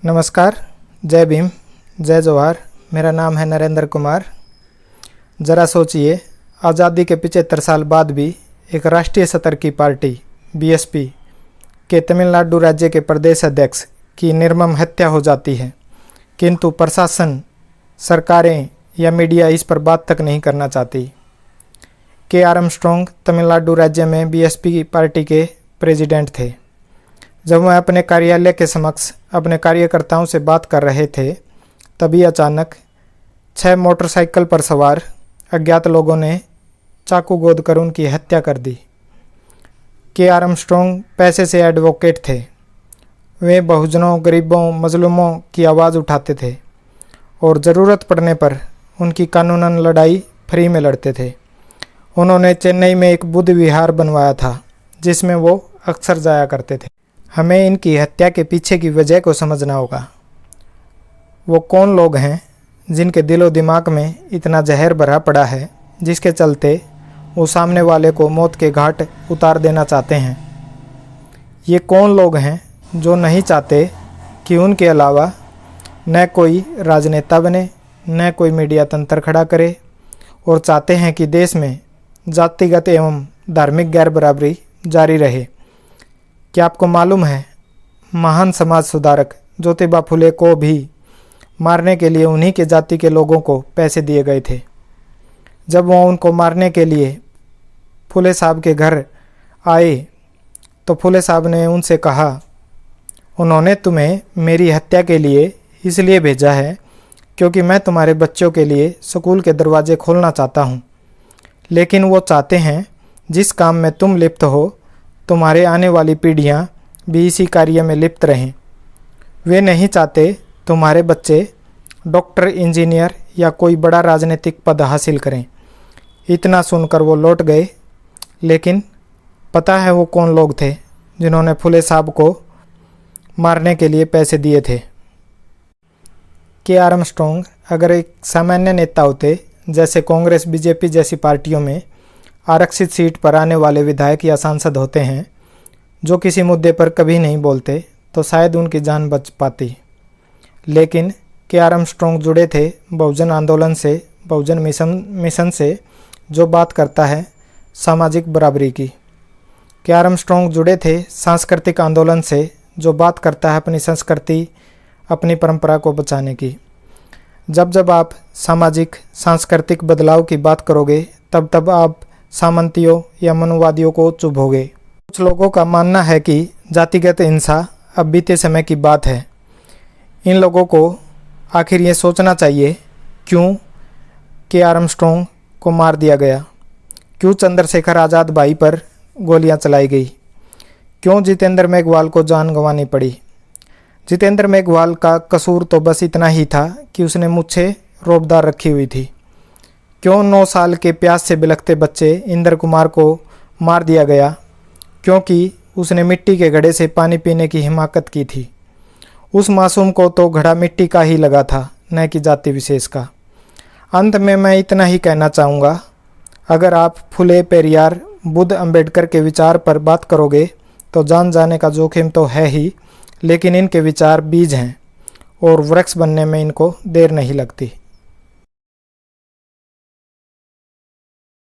नमस्कार, जय भीम, जय जवाहर। मेरा नाम है नरेंद्र कुमार। ज़रा सोचिए, आज़ादी के 75 साल बाद भी एक राष्ट्रीय स्तर की पार्टी बीएसपी के तमिलनाडु राज्य के प्रदेश अध्यक्ष की निर्मम हत्या हो जाती है, किंतु प्रशासन, सरकारें या मीडिया इस पर बात तक नहीं करना चाहती। के आर्मस्ट्रॉन्ग तमिलनाडु राज्य में बीएसपी पार्टी के प्रेसिडेंट थे। जब वह अपने कार्यालय के समक्ष अपने कार्यकर्ताओं से बात कर रहे थे, तभी अचानक 6 मोटरसाइकिल पर सवार अज्ञात लोगों ने चाकू गोद कर उनकी हत्या कर दी। के आर्मस्ट्रॉन्ग पैसे से एडवोकेट थे। वे बहुजनों, गरीबों, मजलूमों की आवाज़ उठाते थे और ज़रूरत पड़ने पर उनकी कानूनन लड़ाई फ्री में लड़ते थे। उन्होंने चेन्नई में एक बुद्ध विहार बनवाया था, जिसमें वो अक्सर जाया करते थे। हमें इनकी हत्या के पीछे की वजह को समझना होगा। वो कौन लोग हैं जिनके दिलो दिमाग में इतना जहर भरा पड़ा है, जिसके चलते वो सामने वाले को मौत के घाट उतार देना चाहते हैं। ये कौन लोग हैं जो नहीं चाहते कि उनके अलावा न कोई राजनेता बने, न कोई मीडिया तंत्र खड़ा करे, और चाहते हैं कि देश में जातिगत एवं धार्मिक गैर बराबरी जारी रहे। क्या आपको मालूम है, महान समाज सुधारक ज्योतिबा फुले को भी मारने के लिए उन्हीं के जाति के लोगों को पैसे दिए गए थे। जब वो उनको मारने के लिए फुले साहब के घर आए तो फुले साहब ने उनसे कहा, उन्होंने तुम्हें मेरी हत्या के लिए इसलिए भेजा है क्योंकि मैं तुम्हारे बच्चों के लिए स्कूल के दरवाजे खोलना चाहता हूँ। लेकिन वो चाहते हैं जिस काम में तुम लिप्त हो, तुम्हारे आने वाली पीढ़ियाँ भी इसी कार्य में लिप्त रहें। वे नहीं चाहते तुम्हारे बच्चे डॉक्टर, इंजीनियर या कोई बड़ा राजनीतिक पद हासिल करें। इतना सुनकर वो लौट गए। लेकिन पता है वो कौन लोग थे जिन्होंने फुले साहब को मारने के लिए पैसे दिए थे? के आर्मस्ट्रॉन्ग अगर एक सामान्य नेता होते, जैसे कांग्रेस, बीजेपी जैसी पार्टियों में आरक्षित सीट पर आने वाले विधायक या सांसद होते हैं जो किसी मुद्दे पर कभी नहीं बोलते, तो शायद उनकी जान बच पाती। लेकिन के आर्मस्ट्रॉन्ग जुड़े थे बहुजन आंदोलन से, बहुजन मिशन से, जो बात करता है सामाजिक बराबरी की। के आर्मस्ट्रॉन्ग जुड़े थे सांस्कृतिक आंदोलन से, जो बात करता है अपनी संस्कृति, अपनी परंपरा को बचाने की। जब जब आप सामाजिक सांस्कृतिक बदलाव की बात करोगे, तब तब आप सामंतियों या मनुवादियों को चुभोगे। कुछ लोगों का मानना है कि जातिगत हिंसा अब बीते समय की बात है। इन लोगों को आखिर ये सोचना चाहिए, क्यों के आर्मस्ट्रॉन्ग को मार दिया गया? क्यों चंद्रशेखर आज़ाद भाई पर गोलियां चलाई गई? क्यों जितेंद्र मेघवाल को जान गंवानी पड़ी? जितेंद्र मेघवाल का कसूर तो बस इतना ही था कि उसने मुझे रोबदार रखी हुई थी। क्यों 9 साल के प्यास से बिलखते बच्चे इंद्र कुमार को मार दिया गया? क्योंकि उसने मिट्टी के घड़े से पानी पीने की हिमाकत की थी। उस मासूम को तो घड़ा मिट्टी का ही लगा था, न कि जाति विशेष का। अंत में मैं इतना ही कहना चाहूँगा, अगर आप फुले, पेरियार, बुद्ध, अंबेडकर के विचार पर बात करोगे तो जान जाने का जोखिम तो है ही, लेकिन इनके विचार बीज हैं और वृक्ष बनने में इनको देर नहीं लगती।